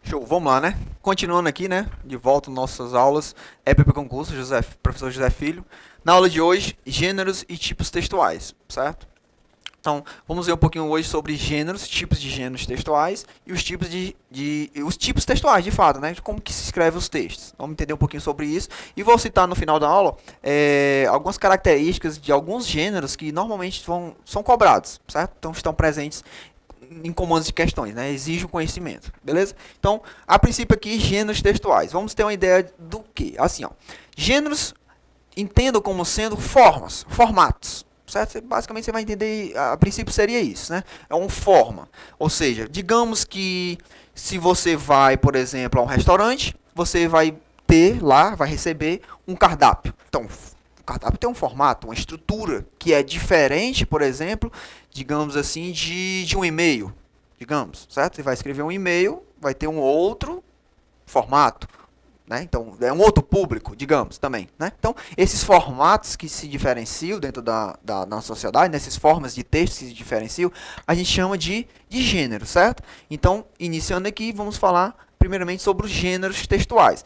Show, vamos lá, né? Continuando aqui, né? De volta nas nossas aulas, EPP Concurso, professor José Filho. Na aula de hoje, gêneros e tipos textuais, certo? Então, vamos ver um pouquinho hoje sobre gêneros, tipos de gêneros textuais e os tipos os tipos textuais, de fato, né? De como que se escreve os textos. Vamos entender um pouquinho sobre isso e vou citar no final da aula algumas características de alguns gêneros que normalmente são cobrados, certo? Então, estão presentes em comandos de questões, né? Exige o conhecimento, beleza? Então, a princípio aqui, gêneros textuais. Vamos ter uma ideia do que? Assim, ó. Gêneros, entendo como sendo formas, formatos, certo? Basicamente você vai entender, a princípio seria isso, né? É uma forma. Ou seja, digamos que se você vai, por exemplo, a um restaurante, você vai ter lá, vai receber um cardápio. Então, o cardápio tem um formato, uma estrutura que é diferente, por exemplo, digamos assim, de um e-mail, digamos, certo? Você vai escrever um e-mail, vai ter um outro formato, né? Então, é um outro público, digamos, também, né? Então, esses formatos que se diferenciam dentro da nossa sociedade, nessas formas de texto que se diferenciam, a gente chama de gênero, certo? Então, iniciando aqui, vamos falar primeiramente sobre os gêneros textuais.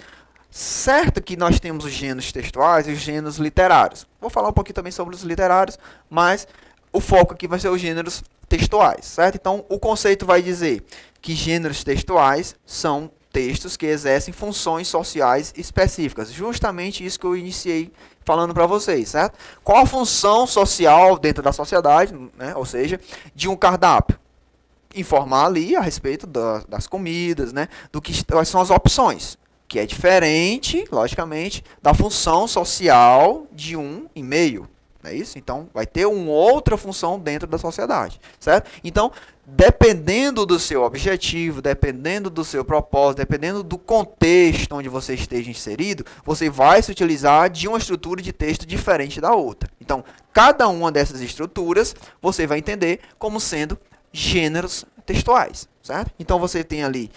Certo que nós temos os gêneros textuais e os gêneros literários. Vou falar um pouquinho também sobre os literários, mas o foco aqui vai ser os gêneros textuais, certo? Então, o conceito vai dizer que gêneros textuais são textos que exercem funções sociais específicas. Justamente isso que eu iniciei falando para vocês, certo? Qual a função social dentro da sociedade, né? Ou seja, de um cardápio? Informar ali a respeito das comidas, né? Do que quais são as opções, que é diferente, logicamente, da função social de um e-mail. Não é isso? Então, vai ter uma outra função dentro da sociedade, certo? Então, dependendo do seu objetivo, dependendo do seu propósito, dependendo do contexto onde você esteja inserido, você vai se utilizar de uma estrutura de texto diferente da outra. Então, cada uma dessas estruturas você vai entender como sendo gêneros textuais, certo? Então, você tem ali,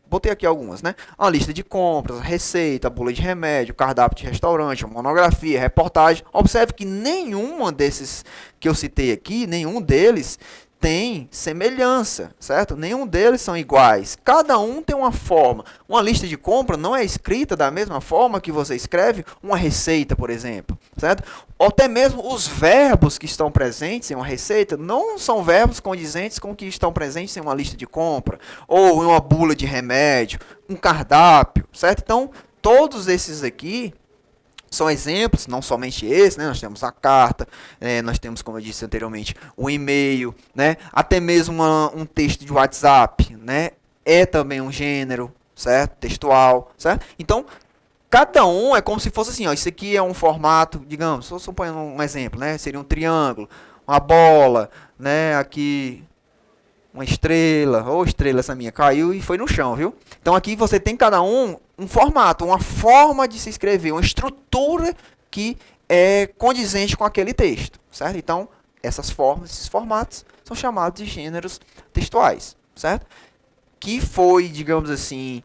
botei aqui algumas, né? A lista de compras, receita, bula de remédio, cardápio de restaurante, monografia, reportagem. Observe que nenhuma desses que eu citei aqui, nenhum deles tem semelhança, certo? Nenhum deles são iguais. Cada um tem uma forma. Uma lista de compra não é escrita da mesma forma que você escreve uma receita, por exemplo, certo? Ou até mesmo os verbos que estão presentes em uma receita não são verbos condizentes com o que estão presentes em uma lista de compra ou em uma bula de remédio, um cardápio, certo? Então, todos esses aqui são exemplos, não somente esse, né? Nós temos a carta, nós temos, como eu disse anteriormente, um e-mail, né? Até mesmo um texto de WhatsApp, né? É também um gênero, certo? Textual, certo? Então, cada um é como se fosse assim, ó, isso aqui é um formato, digamos, só suponhando um exemplo, né? Seria um triângulo, uma bola, né? Aqui uma estrela, ou estrela essa minha, caiu e foi no chão, viu? Então aqui você tem cada um formato, uma forma de se escrever, uma estrutura que é condizente com aquele texto, certo? Então, essas formas, esses formatos são chamados de gêneros textuais, certo? Que foi, digamos assim,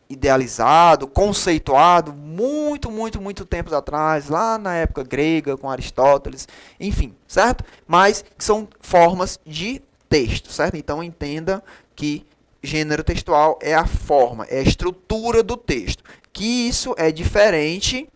idealizado, conceituado muito tempos atrás, lá na época grega, com Aristóteles, enfim, certo? Mas são formas de texto, certo? Então entenda que gênero textual é a forma, é a estrutura do texto, que isso é diferente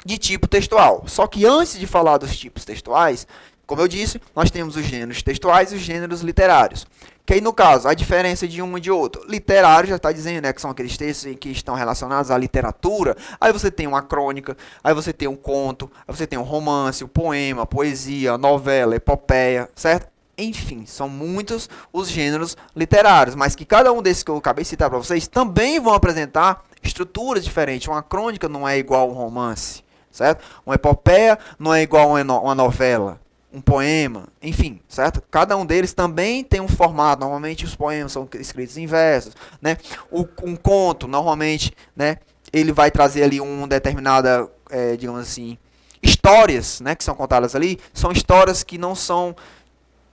de tipo textual. Só que antes de falar dos tipos textuais, como eu disse, nós temos os gêneros textuais e os gêneros literários. Que aí, no caso, a diferença de um e de outro. Literário já está dizendo, né, que são aqueles textos que estão relacionados à literatura. Aí você tem uma crônica, aí você tem um conto, aí você tem um romance, um poema, poesia, novela, epopeia, certo? Enfim, são muitos os gêneros literários, mas que cada um desses que eu acabei de citar para vocês também vão apresentar estruturas diferentes. Uma crônica não é igual a um romance, certo? Uma epopeia não é igual a uma novela, um poema, enfim, certo? Cada um deles também tem um formato. Normalmente os poemas são escritos em versos, né? Um conto, normalmente, né? Ele vai trazer ali uma determinada, digamos assim, histórias, né? Que são contadas ali. São histórias que não são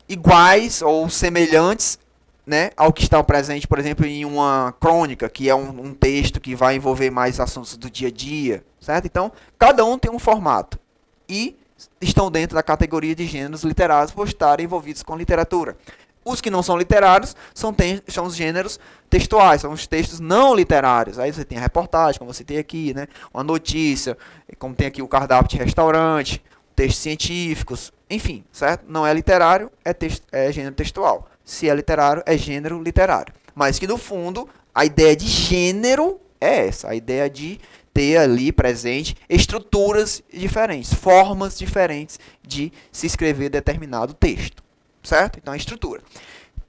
iguais ou semelhantes, né, ao que está presente, por exemplo, em uma crônica, que é um texto que vai envolver mais assuntos do dia a dia, certo? Então, cada um tem um formato e estão dentro da categoria de gêneros literários por estarem envolvidos com literatura. Os que não são literários são os gêneros textuais, são os textos não literários. Aí você tem a reportagem, como você tem aqui, né? Uma notícia, como tem aqui o cardápio de restaurante, textos científicos, enfim, certo? Não é literário, é gênero textual. Se é literário, é gênero literário. Mas que no fundo, a ideia de gênero é essa, a ideia de ter ali presente estruturas diferentes, formas diferentes de se escrever determinado texto, certo? Então, a estrutura.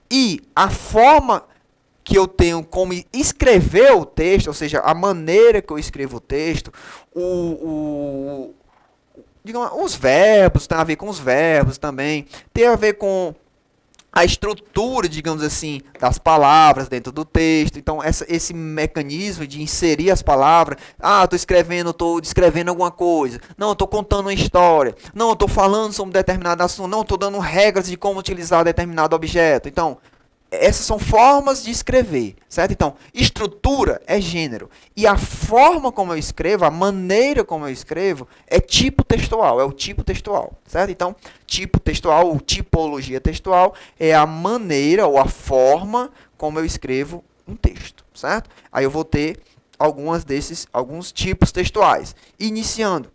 E a forma que eu tenho como escrever o texto, ou seja, a maneira que eu escrevo o texto, digamos, os verbos, tem a ver com os verbos também, tem a ver com a estrutura, digamos assim, das palavras dentro do texto. Então, esse mecanismo de inserir as palavras. Ah, estou descrevendo alguma coisa. Não, estou contando uma história. Não, estou falando sobre determinado assunto. Não, estou dando regras de como utilizar determinado objeto. Então, essas são formas de escrever, certo? Então, estrutura é gênero. E a forma como eu escrevo, a maneira como eu escrevo, é tipo textual, é o tipo textual, certo? Então, tipo textual, ou tipologia textual, é a maneira ou a forma como eu escrevo um texto, certo? Aí eu vou ter alguns tipos textuais. Iniciando,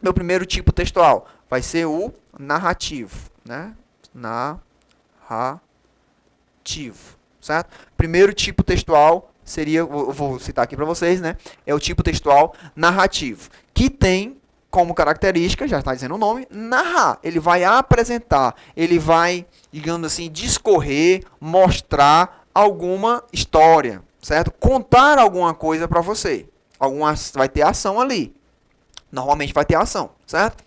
meu primeiro tipo textual vai ser o narrativo, né? Narrativo. Certo? Primeiro tipo textual seria, eu vou citar aqui para vocês, né? É o tipo textual narrativo, que tem como característica, já está dizendo o nome, narrar. Ele vai apresentar, ele vai, digamos assim, discorrer, mostrar alguma história, certo? Contar alguma coisa para você. Vai ter ação ali. Normalmente vai ter ação, certo?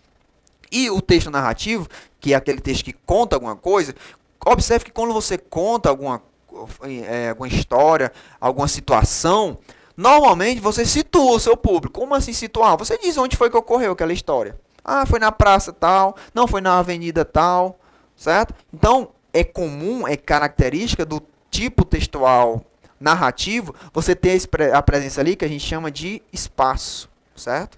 E o texto narrativo, que é aquele texto que conta alguma coisa, observe que quando você conta alguma história, alguma situação, normalmente você situa o seu público. Como assim situar? Você diz onde foi que ocorreu aquela história. Ah, foi na praça tal, não foi na avenida tal, certo? Então, é comum, é característica do tipo textual narrativo, você ter a presença ali que a gente chama de espaço, certo?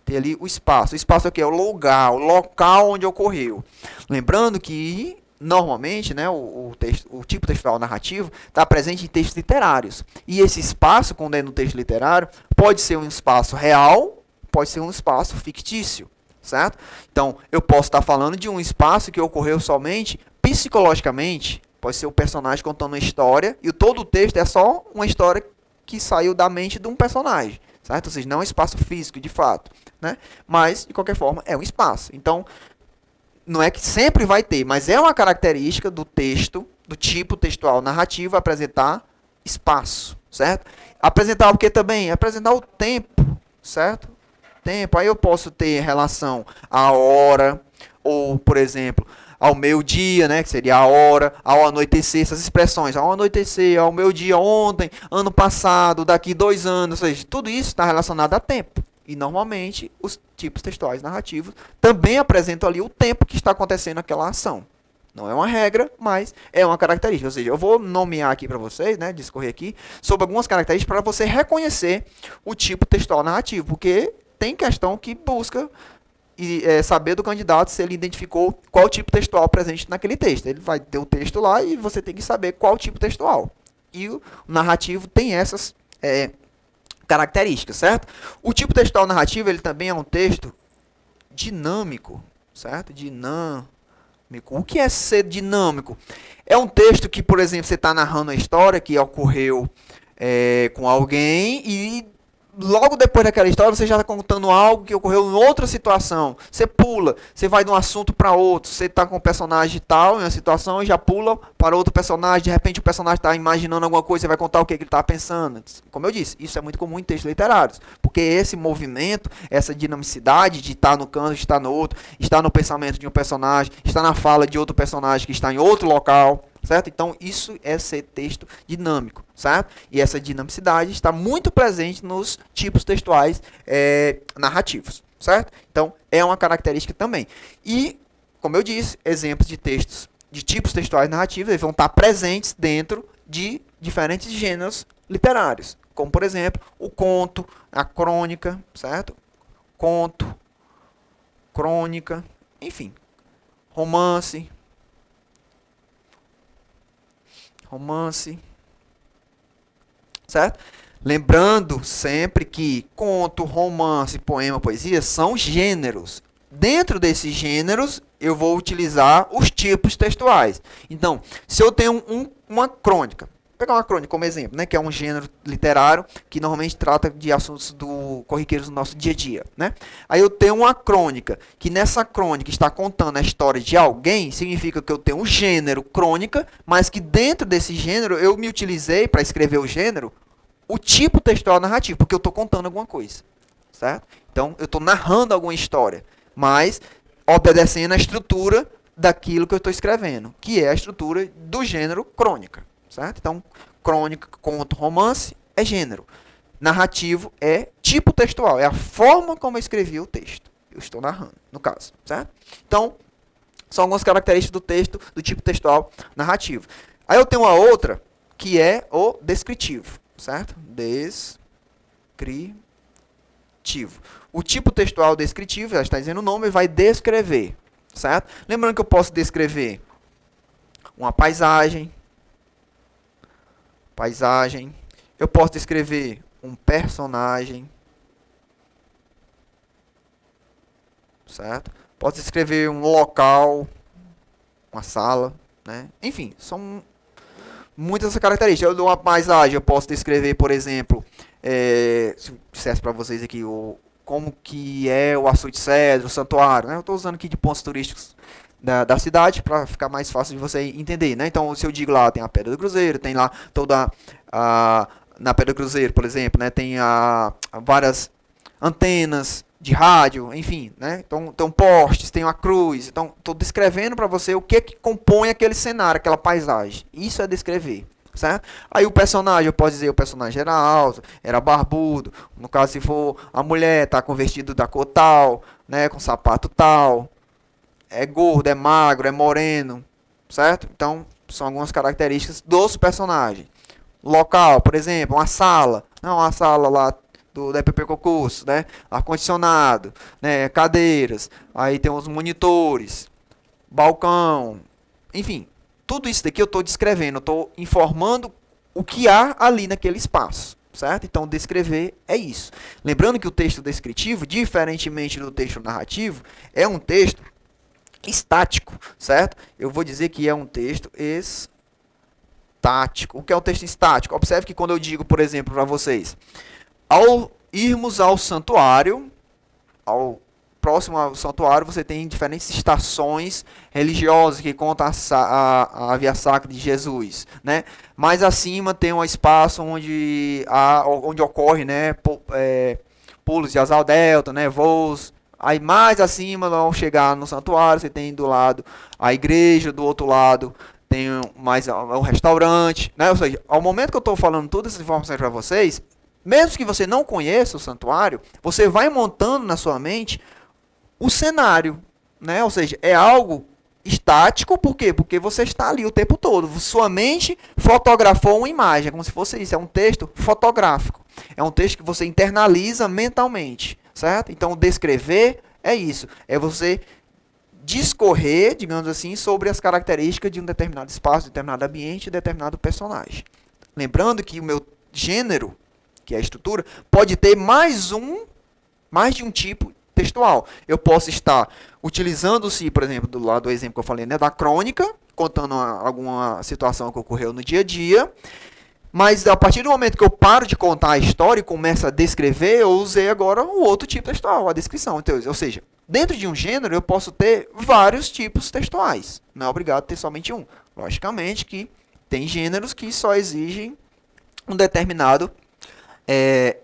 Ter ali o espaço. O espaço é o quê? O local onde ocorreu. Lembrando que normalmente, né, o tipo textual narrativo está presente em textos literários. E esse espaço, quando é no texto literário, pode ser um espaço real, pode ser um espaço fictício, certo? Então, eu posso estar falando de um espaço que ocorreu somente psicologicamente, pode ser o personagem contando uma história, e todo o texto é só uma história que saiu da mente de um personagem, certo? Ou seja, não é um espaço físico, de fato, né? Mas, de qualquer forma, é um espaço. Então, não é que sempre vai ter, mas é uma característica do texto, do tipo textual narrativo, apresentar espaço, certo? Apresentar o que também? Apresentar o tempo, certo? Tempo. Aí eu posso ter relação à hora, ou, por exemplo, ao meio-dia, né, que seria a hora, ao anoitecer, essas expressões, ao anoitecer, ao meio-dia, ontem, ano passado, daqui 2 anos, ou seja, tudo isso está relacionado a tempo. E normalmente os tipos textuais narrativos também apresentam ali o tempo que está acontecendo aquela ação. Não é uma regra, mas é uma característica. Ou seja, eu vou nomear aqui para vocês, né, discorrer aqui, sobre algumas características para você reconhecer o tipo textual narrativo, porque tem questão que busca saber do candidato se ele identificou qual tipo textual presente naquele texto. Ele vai ter o texto lá e você tem que saber qual tipo textual. E o narrativo tem essas características, certo? O tipo textual narrativo, ele também é um texto dinâmico, certo? Dinâmico. O que é ser dinâmico? É um texto que, por exemplo, você está narrando a história que ocorreu com alguém e logo depois daquela história você já está contando algo que ocorreu em outra situação. Você pula, você vai de um assunto para outro. Você está com um personagem tal em uma situação e já pula para outro personagem. De repente o personagem está imaginando alguma coisa, você vai contar o que ele está pensando. Como eu disse, isso é muito comum em textos literários. Porque esse movimento, essa dinamicidade de estar no canto, estar no outro, estar no pensamento de um personagem, estar na fala de outro personagem que está em outro local, certo? Então, isso é ser texto dinâmico, certo? E essa dinamicidade está muito presente nos tipos textuais narrativos, certo? Então, é uma característica também. E, como eu disse, exemplos de textos, de tipos textuais narrativos, eles vão estar presentes dentro de diferentes gêneros literários, como, por exemplo, o conto, a crônica, certo? Conto, crônica, enfim, romance, romance, certo? Lembrando sempre que conto, romance, poema, poesia são gêneros. Dentro desses gêneros, eu vou utilizar os tipos textuais. Então, se eu tenho uma crônica, vou pegar uma crônica como exemplo, né, que é um gênero literário que normalmente trata de assuntos corriqueiros do nosso dia a dia, né? Aí eu tenho uma crônica, que nessa crônica está contando a história de alguém, significa que eu tenho um gênero crônica, mas que dentro desse gênero eu me utilizei para escrever o gênero o tipo textual narrativo, porque eu estou contando alguma coisa, certo? Então, eu estou narrando alguma história, mas obedecendo a estrutura daquilo que eu estou escrevendo, que é a estrutura do gênero crônica, certo? Então, crônica, conto, romance é gênero. Narrativo é tipo textual, é a forma como eu escrevi o texto. Eu estou narrando, no caso, certo? Então, são algumas características do texto, do tipo textual narrativo. Aí eu tenho uma outra, que é o descritivo, certo? Descritivo. O tipo textual descritivo, já está dizendo o nome, vai descrever, certo? Lembrando que eu posso descrever uma paisagem, eu posso descrever um personagem, certo? Posso descrever um local, uma sala, né? Enfim, são muitas características. Eu dou uma paisagem, eu posso descrever, por exemplo, se eu dissesse para vocês aqui como que é o Açude Cedro, o santuário, né? Eu estou usando aqui de pontos turísticos da cidade para ficar mais fácil de você entender, né? Então, se eu digo lá, tem a Pedra do Cruzeiro, tem lá toda na Pedra do Cruzeiro, por exemplo, né? Tem várias antenas de rádio, enfim, né? Então postes, tem uma cruz. Então, estou descrevendo para você o que compõe aquele cenário, aquela paisagem. Isso é descrever, certo? Aí o personagem, eu posso dizer o personagem era alto, era barbudo. No caso, se for a mulher, tá com vestido da cor tal, né? Com sapato tal. É gordo, é magro, é moreno, certo? Então, são algumas características dos personagens. Local, por exemplo, uma sala. Não, uma sala lá da EPP Concurso, né? Ar-condicionado, né? Cadeiras, aí tem os monitores, balcão, enfim, tudo isso daqui eu estou descrevendo, eu estou informando o que há ali naquele espaço, certo? Então, descrever é isso. Lembrando que o texto descritivo, diferentemente do texto narrativo, é um texto estático, certo? Eu vou dizer que é um texto estático. O que é um texto estático? Observe que quando eu digo, por exemplo, para vocês, ao irmos ao santuário, próximo ao santuário, você tem diferentes estações religiosas que contam a via sacra de Jesus, né? Mais acima tem um espaço onde ocorre, né, pulos de asa delta, né, voos. Aí mais acima, ao chegar no santuário, você tem do lado a igreja, do outro lado tem mais um restaurante, né? Ou seja, ao momento que eu estou falando todas essas informações para vocês, mesmo que você não conheça o santuário, você vai montando na sua mente o cenário, né? Ou seja, é algo estático, por quê? Porque você está ali o tempo todo. Sua mente fotografou uma imagem, como se fosse isso, é um texto fotográfico. É um texto que você internaliza mentalmente, certo? Então, descrever é isso, é você discorrer, digamos assim, sobre as características de um determinado espaço, de um determinado ambiente, de um determinado personagem. Lembrando que o meu gênero, que é a estrutura, pode ter mais de um tipo textual. Eu posso estar utilizando-se, por exemplo, do lado do exemplo que eu falei, né, da crônica, contando alguma situação que ocorreu no dia a dia, mas a partir do momento que eu paro de contar a história e começo a descrever, eu usei agora o outro tipo textual, a descrição. Então, ou seja, dentro de um gênero eu posso ter vários tipos textuais. Não é obrigado a ter somente um. Logicamente que tem gêneros que só exigem um determinado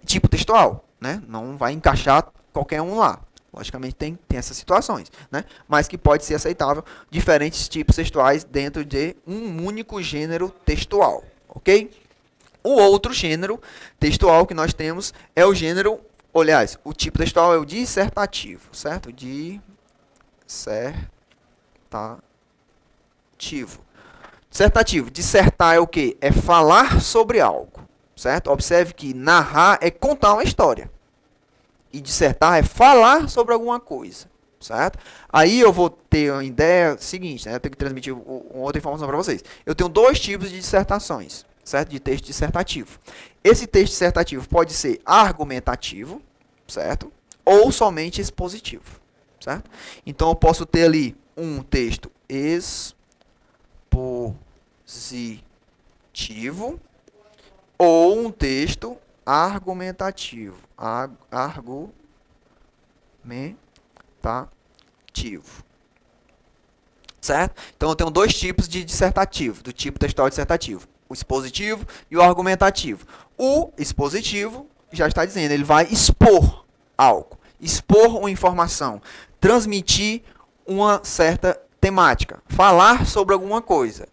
tipo textual, né? Não vai encaixar qualquer um lá. Logicamente tem essas situações, né? Mas que pode ser aceitável diferentes tipos textuais dentro de um único gênero textual, ok? O outro gênero textual que nós temos é o gênero, aliás, o tipo textual é o dissertativo, certo? Dissertativo. Dissertar é o quê? É falar sobre algo, certo? Observe que narrar é contar uma história. E dissertar é falar sobre alguma coisa, certo? Aí eu vou ter uma ideia seguinte, né? Eu tenho que transmitir outra informação para vocês. Eu tenho dois tipos de dissertações, certo? De texto dissertativo. Esse texto dissertativo pode ser argumentativo, certo? Ou somente expositivo, certo? Então eu posso ter ali um texto expositivo ou um texto argumentativo. Argumentativo. Certo? Então eu tenho dois tipos de dissertativo, do tipo textual dissertativo. O expositivo e o argumentativo. O expositivo, já está dizendo, ele vai expor algo, expor uma informação, transmitir uma certa temática, falar sobre alguma coisa.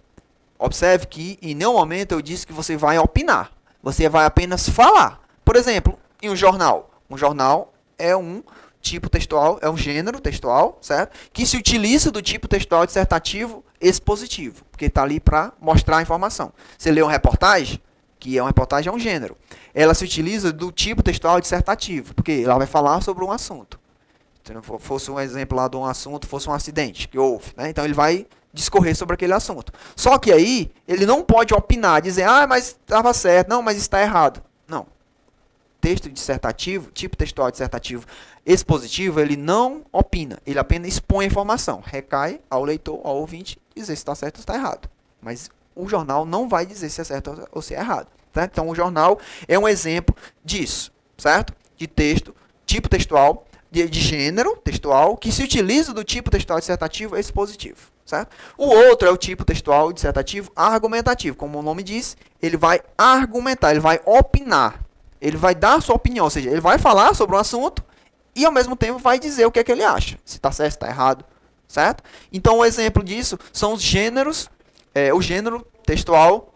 Observe que em nenhum momento eu disse que você vai opinar. Você vai apenas falar. Por exemplo, em um jornal. Um jornal é um tipo textual, é um gênero textual, certo? Que se utiliza do tipo textual dissertativo expositivo, porque está ali para mostrar a informação. Você lê uma reportagem, que é uma reportagem, é um gênero. Ela se utiliza do tipo textual dissertativo, porque ela vai falar sobre um assunto. Se não fosse um exemplo lá de um assunto, fosse um acidente que houve, né? Então ele vai discorrer sobre aquele assunto. Só que aí ele não pode opinar, dizer, mas estava certo, não, mas está errado. Não. Texto dissertativo, tipo textual dissertativo expositivo, ele não opina, ele apenas expõe a informação. Recai ao leitor, ao ouvinte, dizer se está certo ou está errado. Mas o jornal não vai dizer se é certo ou se é errado. Certo? Então o jornal é um exemplo disso, certo? De texto, tipo textual, de gênero textual, que se utiliza do tipo textual dissertativo expositivo. Certo? O outro é o tipo textual dissertativo argumentativo. Como o nome diz, ele vai argumentar, ele vai opinar. Ele vai dar a sua opinião, ou seja, ele vai falar sobre um assunto e ao mesmo tempo vai dizer o que é que ele acha. Se está certo, se está errado. Certo? Então, um exemplo disso são os gêneros, o gênero textual,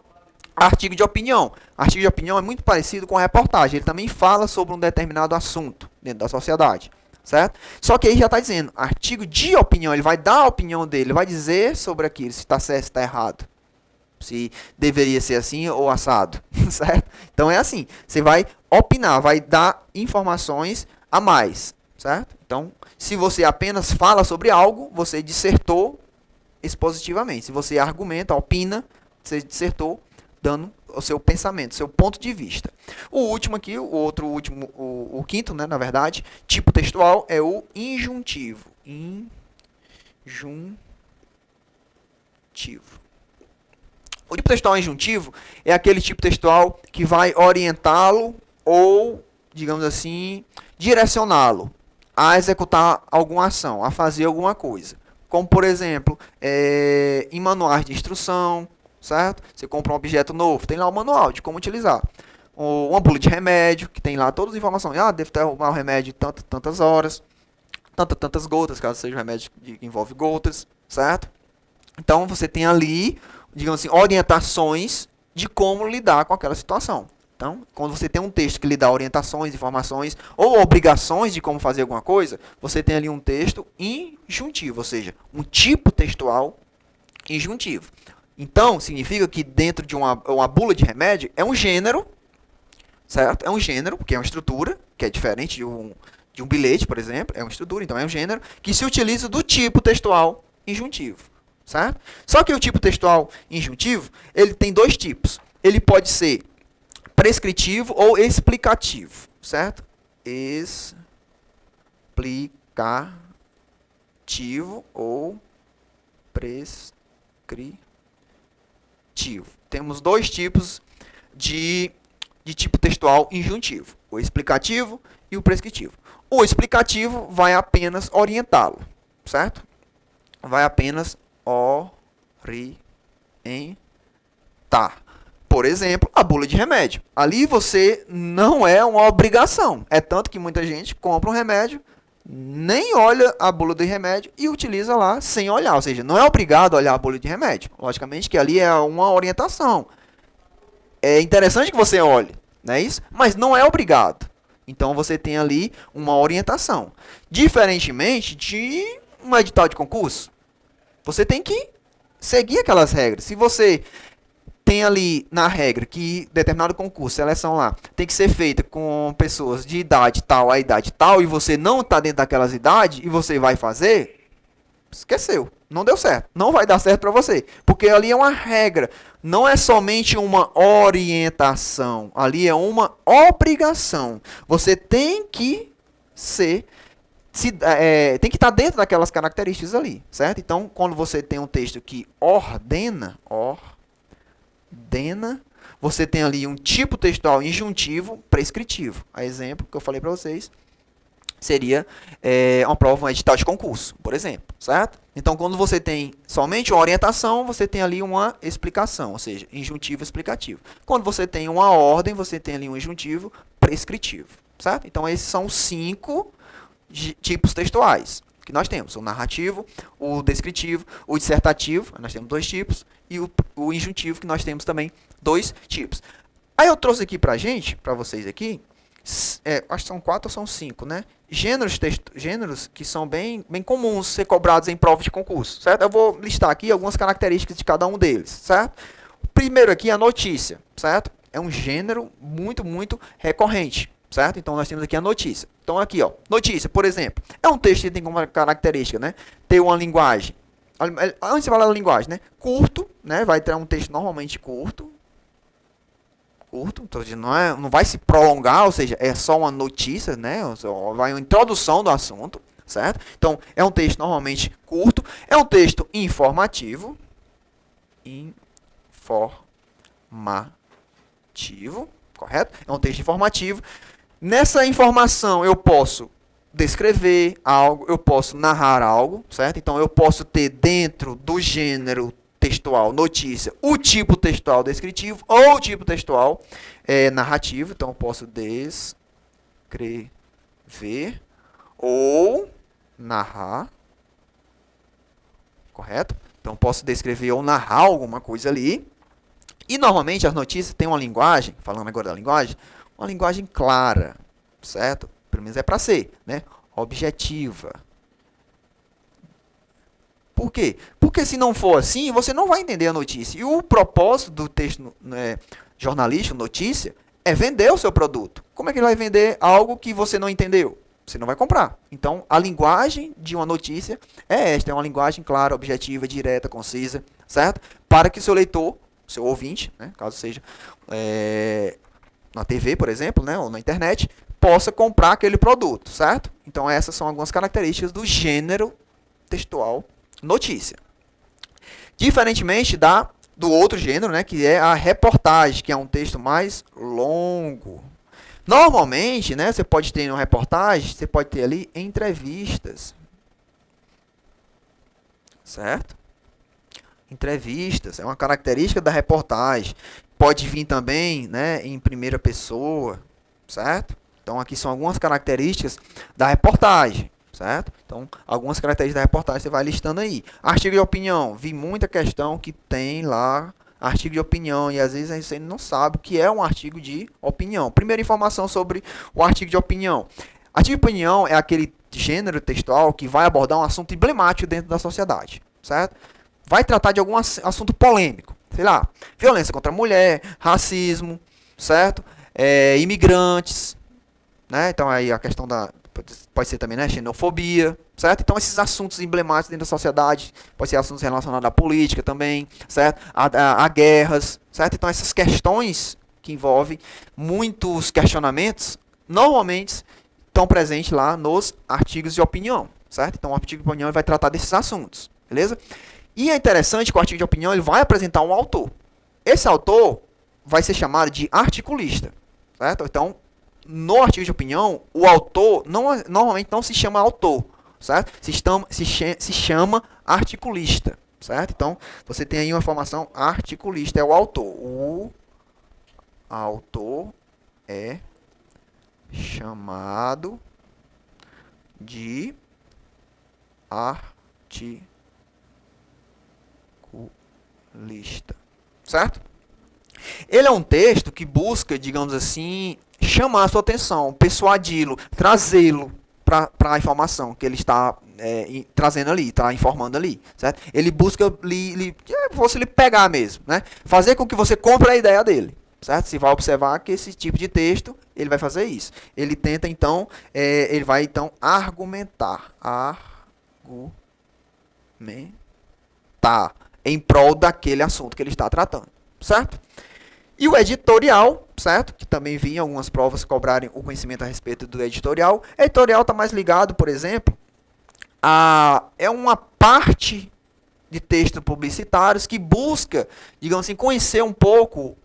artigo de opinião. Artigo de opinião é muito parecido com a reportagem. Ele também fala sobre um determinado assunto dentro da sociedade. Certo? Só que aí já está dizendo, artigo de opinião, ele vai dar a opinião dele, ele vai dizer sobre aquilo, se está certo, se está errado. Se deveria ser assim ou assado, certo? Então é assim, você vai opinar, vai dar informações a mais, certo? Então, se você apenas fala sobre algo, você dissertou expositivamente. Se você argumenta, opina, você dissertou dando o seu pensamento, seu ponto de vista. O último aqui, o quinto, né, na verdade, tipo textual é o injuntivo. Injuntivo. O tipo textual injuntivo é aquele tipo textual que vai orientá-lo ou, digamos assim, direcioná-lo a executar alguma ação, a fazer alguma coisa. Como, por exemplo, em manuais de instrução, certo? Você compra um objeto novo, tem lá o manual de como utilizar. Uma bula de remédio, que tem lá todas as informações. Deve tomar o remédio tantas horas, tantas gotas, caso seja um remédio que envolve gotas, certo? Então, você tem ali, digamos assim, orientações de como lidar com aquela situação. Então, quando você tem um texto que lhe dá orientações, informações ou obrigações de como fazer alguma coisa, você tem ali um texto injuntivo, ou seja, um tipo textual injuntivo. Então, significa que dentro de uma bula de remédio é um gênero, certo? É um gênero, porque é uma estrutura, que é diferente de um bilhete, por exemplo, é uma estrutura, então é um gênero, que se utiliza do tipo textual injuntivo. Certo? Só que o tipo textual injuntivo, ele tem dois tipos. Ele pode ser prescritivo ou explicativo, certo? Explicativo ou prescritivo. Temos dois tipos de tipo textual injuntivo, o explicativo e o prescritivo. O explicativo vai apenas orientá-lo, certo? Vai apenas orientar. Por exemplo, a bula de remédio. Ali você não é uma obrigação. É tanto que muita gente compra um remédio, nem olha a bula de remédio e utiliza lá sem olhar. Ou seja, não é obrigado a olhar a bula de remédio. Logicamente que ali é uma orientação. É interessante que você olhe, não é isso? Mas não é obrigado. Então você tem ali uma orientação. Diferentemente de um edital de concurso. Você tem que seguir aquelas regras. Se você tem ali na regra que determinado concurso, seleção lá, tem que ser feita com pessoas de idade tal a idade tal, e você não está dentro daquelas idades e você vai fazer, esqueceu. Não deu certo. Não vai dar certo para você. Porque ali é uma regra. Não é somente uma orientação. Ali é uma obrigação. Você tem que tem que estar dentro daquelas características ali, certo? Então, quando você tem um texto que ordena, você tem ali um tipo textual injuntivo prescritivo. A exemplo que eu falei para vocês seria uma prova, um edital de concurso, por exemplo, certo? Então, quando você tem somente uma orientação, você tem ali uma explicação, ou seja, injuntivo explicativo. Quando você tem uma ordem, você tem ali um injuntivo prescritivo, certo? Então, esses são os 5 tipos textuais que nós temos: o narrativo, o descritivo, o dissertativo, nós temos 2 tipos, e o injuntivo, que nós temos também 2 tipos. Aí eu trouxe aqui pra gente, pra vocês aqui, acho que são 4 ou são 5, né? Gêneros que são bem comuns ser cobrados em provas de concurso, certo? Eu vou listar aqui algumas características de cada um deles, certo? O primeiro aqui é a notícia, certo? É um gênero muito recorrente, certo? Então, nós temos aqui a notícia. Então, aqui, ó, notícia, por exemplo, é um texto que tem como característica, né, ter uma linguagem, antes de falar da linguagem, né, curto, né, vai ter um texto normalmente curto, então não vai se prolongar, ou seja, é só uma notícia, né, vai uma introdução do assunto, certo? Então, é um texto normalmente curto, é um texto informativo, correto? É um texto informativo. Nessa informação eu posso descrever algo, eu posso narrar algo, certo? Então eu posso ter dentro do gênero textual notícia o tipo textual descritivo ou o tipo textual narrativo. Então eu posso descrever ou narrar, correto? Então eu posso descrever ou narrar alguma coisa ali. E normalmente as notícias têm uma linguagem, falando agora da linguagem, uma linguagem clara, certo? Pelo menos é para ser, né? Objetiva. Por quê? Porque se não for assim, você não vai entender a notícia. E o propósito do texto jornalístico, notícia, é vender o seu produto. Como é que ele vai vender algo que você não entendeu? Você não vai comprar. Então, a linguagem de uma notícia é esta, é uma linguagem clara, objetiva, direta, concisa, certo? Para que o seu leitor, seu ouvinte, né, caso seja na TV, por exemplo, né, ou na internet, possa comprar aquele produto, certo? Então, essas são algumas características do gênero textual notícia. Diferentemente do outro gênero, né, que é a reportagem, que é um texto mais longo. Normalmente, né, você pode ter uma reportagem, você pode ter ali entrevistas, certo? Entrevistas é uma característica da reportagem. Pode vir também, né, em primeira pessoa, certo? Então, aqui são algumas características da reportagem, certo? Então, algumas características da reportagem você vai listando aí. Artigo de opinião. Vi muita questão que tem lá artigo de opinião e às vezes a gente não sabe o que é um artigo de opinião. Primeira informação sobre o artigo de opinião. Artigo de opinião é aquele gênero textual que vai abordar um assunto emblemático dentro da sociedade, certo? Vai tratar de algum assunto polêmico, sei lá, violência contra a mulher, racismo, certo? Imigrantes, né? Então aí a questão pode ser também, né, xenofobia, certo? Então esses assuntos emblemáticos dentro da sociedade, pode ser assuntos relacionados à política também, certo? A guerras, certo? Então essas questões que envolvem muitos questionamentos, normalmente estão presentes lá nos artigos de opinião, certo? Então o artigo de opinião vai tratar desses assuntos, beleza? E é interessante que o artigo de opinião ele vai apresentar um autor. Esse autor vai ser chamado de articulista, certo? Então, no artigo de opinião, o autor normalmente não se chama autor, certo? Se chama articulista, certo? Então, você tem aí uma formação articulista, é o autor. O autor é chamado de articulista, certo? Ele é um texto que busca, digamos assim, chamar a sua atenção, persuadi-lo, trazê-lo para a informação que ele está trazendo ali, tá informando ali, certo? Ele busca você lhe pegar mesmo, né? Fazer com que você compre a ideia dele, certo? Você vai observar que esse tipo de texto, ele vai fazer isso. Ele tenta, então, ele vai, então, argumentar em prol daquele assunto que ele está tratando, certo? E o editorial, certo? Que também vinha algumas provas cobrarem o conhecimento a respeito do editorial. O editorial está mais ligado, por exemplo, é uma parte de textos publicitários que busca, digamos assim, conhecer um pouco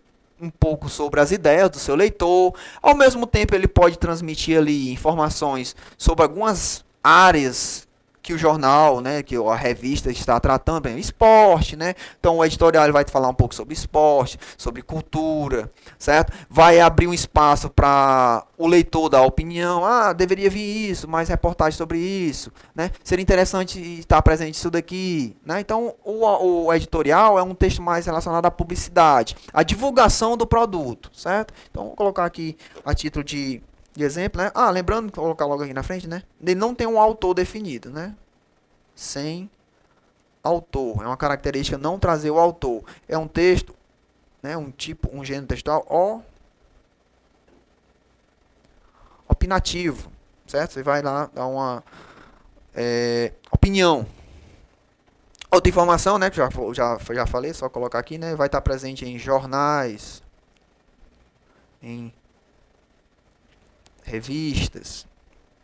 sobre as ideias do seu leitor. Ao mesmo tempo, ele pode transmitir ali informações sobre algumas áreas que o jornal, né, que a revista está tratando, bem, esporte, né? Então o editorial ele vai falar um pouco sobre esporte, sobre cultura, certo? Vai abrir um espaço para o leitor dar opinião, deveria vir isso, mais reportagem sobre isso, né? Seria interessante estar presente isso daqui, né? Então o editorial é um texto mais relacionado à publicidade, à divulgação do produto, certo? Então vou colocar aqui a título de exemplo, né? Lembrando, colocar logo aqui na frente, né? Ele não tem um autor definido, né? Sem autor. É uma característica não trazer o autor. É um texto, né? Um gênero textual opinativo, certo? Você vai lá dar uma opinião. Outra informação, né? Que já falei, só colocar aqui, né? Vai estar presente em jornais, em revistas,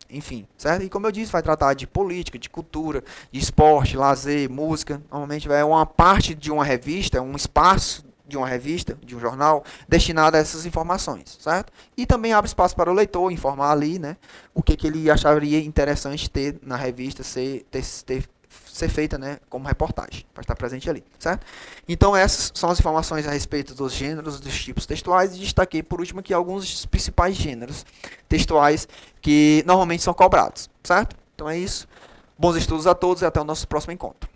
enfim, certo? E como eu disse, vai tratar de política, de cultura, de esporte, lazer, música. Normalmente é uma parte de uma revista, um espaço de uma revista, de um jornal, destinado a essas informações, certo? E também abre espaço para o leitor informar ali, né, o que ele acharia interessante ter na revista, ser feita, né, como reportagem, para estar presente ali, certo? Então essas são as informações a respeito dos gêneros, dos tipos textuais, e destaquei por último aqui alguns dos principais gêneros textuais que normalmente são cobrados, certo? Então é isso. Bons estudos a todos e até o nosso próximo encontro.